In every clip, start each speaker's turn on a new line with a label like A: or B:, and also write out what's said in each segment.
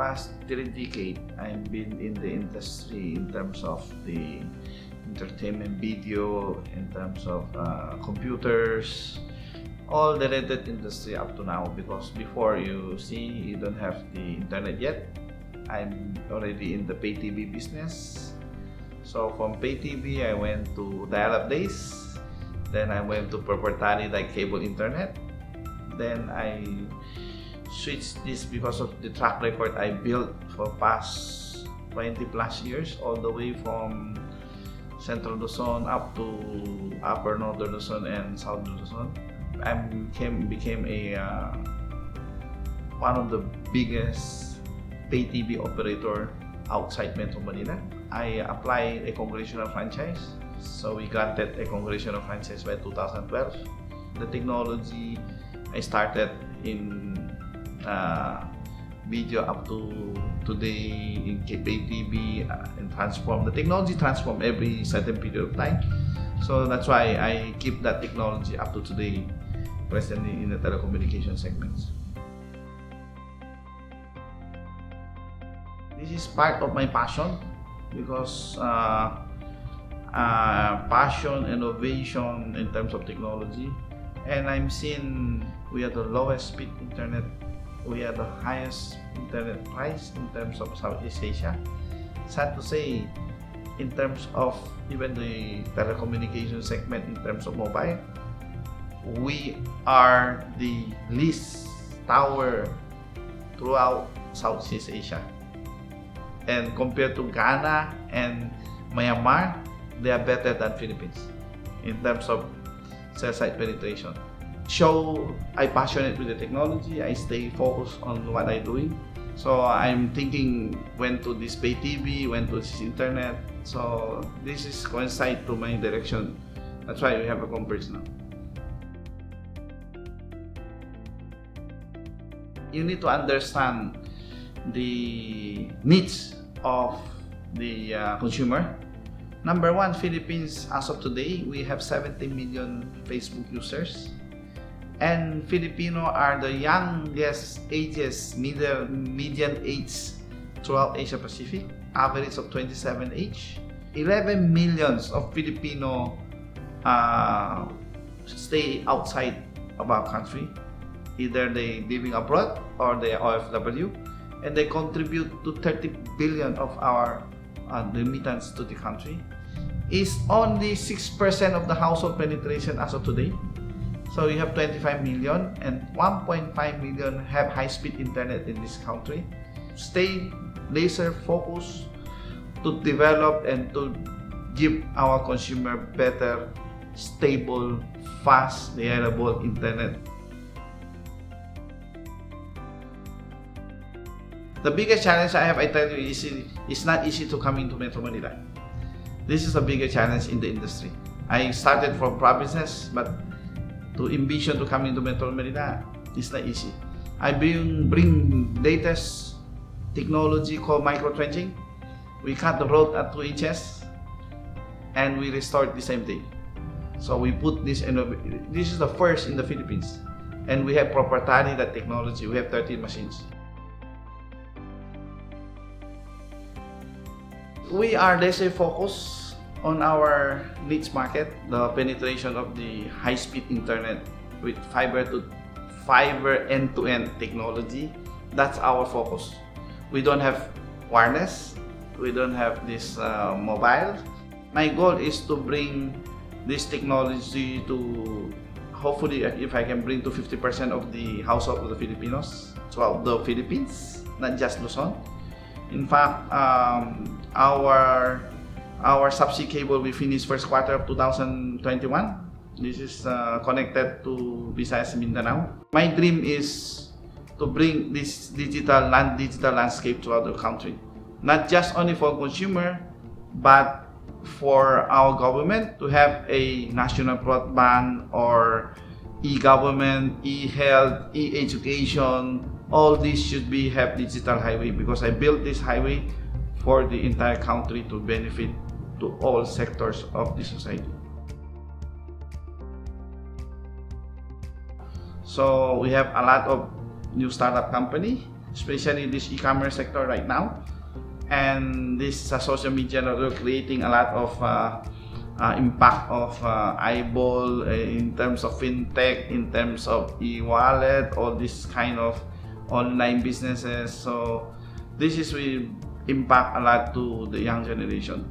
A: past 3 decades, I've been in the industry in terms of the entertainment video, in terms of computers, all the related industry up to now. Because before, you see, you don't have the internet yet. I'm already in the pay TV business. So from pay TV, I went to dial-up days. Then I went to proprietary like cable internet. Then I switched this because of the track record I built for past 20 plus years, all the way from Central Luzon up to Upper Northern Luzon and South Luzon. I became a one of the biggest pay TV operator outside Metro Manila. I applied a congressional franchise, so we granted a congressional franchise by 2012. The technology I started in video up to today in pay TV and transform. The technology transform every certain period of time. So that's why I keep that technology up to today, presently in the telecommunication segments. This is part of my passion because passion, innovation in terms of technology, and I'm seeing we are the lowest speed internet. We are the highest internet price in terms of Southeast Asia. Sad to say, in terms of even the telecommunication segment, in terms of mobile, we are the least tower throughout Southeast Asia. And compared to Ghana and Myanmar, they are better than Philippines in terms of cell site penetration. So I'm passionate with the technology. I stay focused on what I'm doing. So I'm thinking when to this pay TV, when to this internet. So this is coincide to my direction. That's why we have a converge now. You need to understand the needs of the consumer. Number one, Philippines, as of today, we have 70 million Facebook users. And Filipino are the youngest ages, median age throughout Asia Pacific, average of 27 age. 11 millions of Filipino stay outside of our country. Either they living abroad or they are OFW, and they contribute to 30 billion of our remittance to the country. Is only 6% of the household penetration as of today. So you have 25 million and 1.5 million have high-speed internet in this country. Stay laser focused to develop and to give our consumer better, stable, fast, reliable internet. The biggest challenge I have, I tell you, is it's not easy to come into Metro Manila. This is a bigger challenge in the industry. I started from provinces, but to envision to come into Metro Manila, it's not easy. I bring latest technology called micro-trenching. We cut the road at 2 inches and we restore it the same day. So we put this is the first in the Philippines. And we have proprietary that technology. We have 13 machines. We are laser focused on our niche market, the penetration of the high-speed internet with fiber end-to-end technology. That's our focus. We don't have wireless. We don't have this mobile. My goal is to bring this technology to, hopefully, if I can bring to 50% of the household of the Filipinos throughout the Philippines, not just Luzon. In fact, our subsea cable we finished first quarter of 2021. This is connected to Visayas Mindanao. My dream is to bring this digital landscape throughout the country, not just only for consumer, but for our government to have a national broadband or e-government, e-health, e-education. All these should have digital highway, because I built this highway for the entire country to benefit to all sectors of the society. So we have a lot of new startup company. especially this e-commerce sector right now. And this social media network creating a lot of impact of eyeball in terms of fintech, in terms of e-wallet, all this kind of online businesses. So this is will impact a lot to the young generation.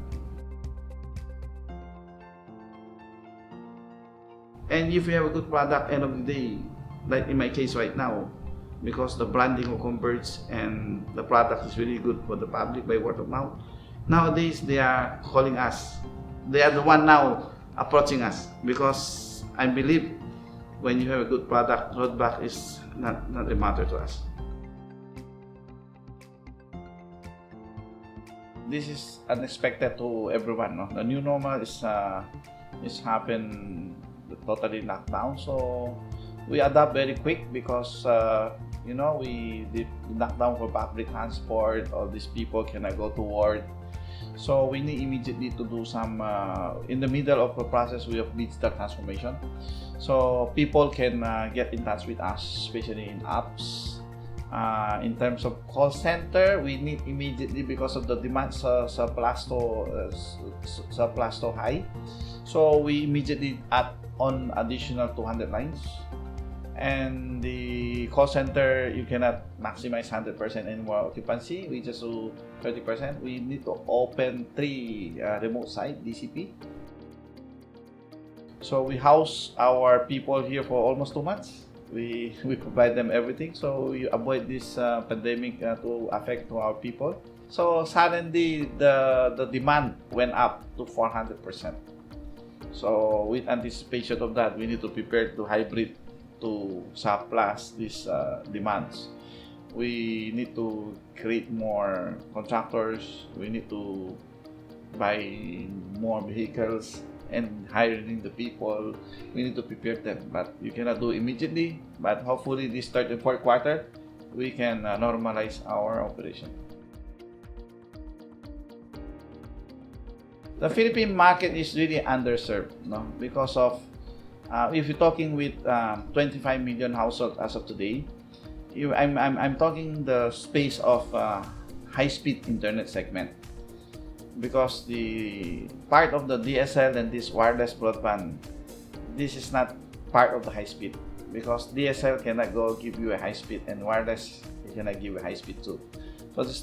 A: And if you have a good product, end of the day, like in my case right now, because the branding will converge and the product is really good for the public by word of mouth. Nowadays, they are calling us. They are the one now approaching us, because I believe when you have a good product, roadblock is not a matter to us. This is unexpected to everyone. No? The new normal is happened totally lockdown, so we adapt very quick because we did lockdown for public transport. All these people cannot go to work, so we need immediately to do some in the middle of the process we have digital transformation, so people can get in touch with us, especially in apps. In terms of call center, we need immediately because of the demand surplus to high, so we immediately add on additional 200 lines. And the call center, you cannot maximize 100% anymore occupancy. We just do 30%. We need to open 3 remote site DCP. So we house our people here for almost 2 months. We provide them everything, so we avoid this pandemic to affect to our people. So suddenly the demand went up to 400%. So with anticipation of that, we need to prepare to hybrid to surplus these demands. We need to create more contractors. We need to buy more vehicles and hiring the people. We need to prepare them, but you cannot do immediately. But hopefully this third and fourth quarter, we can normalize our operation. The Philippine market is really underserved, no? Because of if you're talking with 25 million households as of today, I'm talking the space of high-speed internet segment, because the part of the DSL and this wireless broadband, this is not part of the high speed, because DSL cannot go give you a high speed and wireless cannot give a high speed too. So the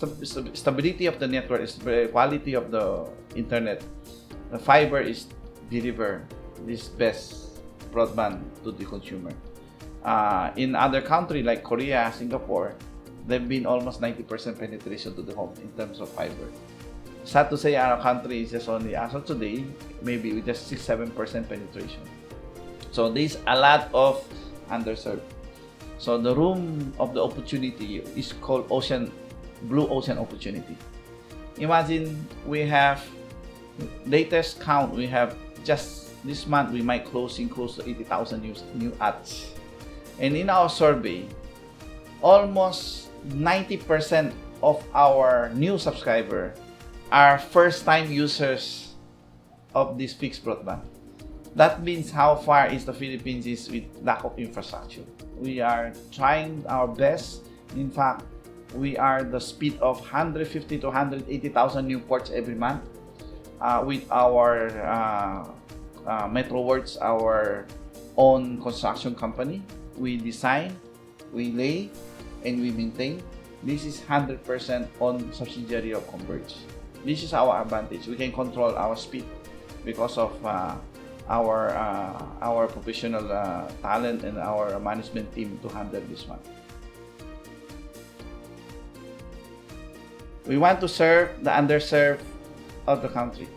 A: stability of the network is the quality of the internet. The fiber is deliver this best broadband to the consumer. In other countries like Korea, Singapore, they've been almost 90% penetration to the home in terms of fiber. Sad to say, our country is just only, as of today, maybe with just 6-7% penetration. So there's a lot of underserved. So the room of the opportunity is called blue ocean opportunity. Imagine we have latest count, we have just this month we might closing close to 80,000 new ads. And in our survey, almost 90% of our new subscribers are first-time users of this fixed broadband. That means how far is the Philippines is with lack of infrastructure. We are trying our best. In fact, we are the speed of 150 to 180,000 new ports every month with our MetroWorks, our own construction company. We design, we lay, and we maintain. This is 100% on subsidiary of Converge. This is our advantage. We can control our speed because of our professional talent and our management team to handle this one. We want to serve the underserved of the country.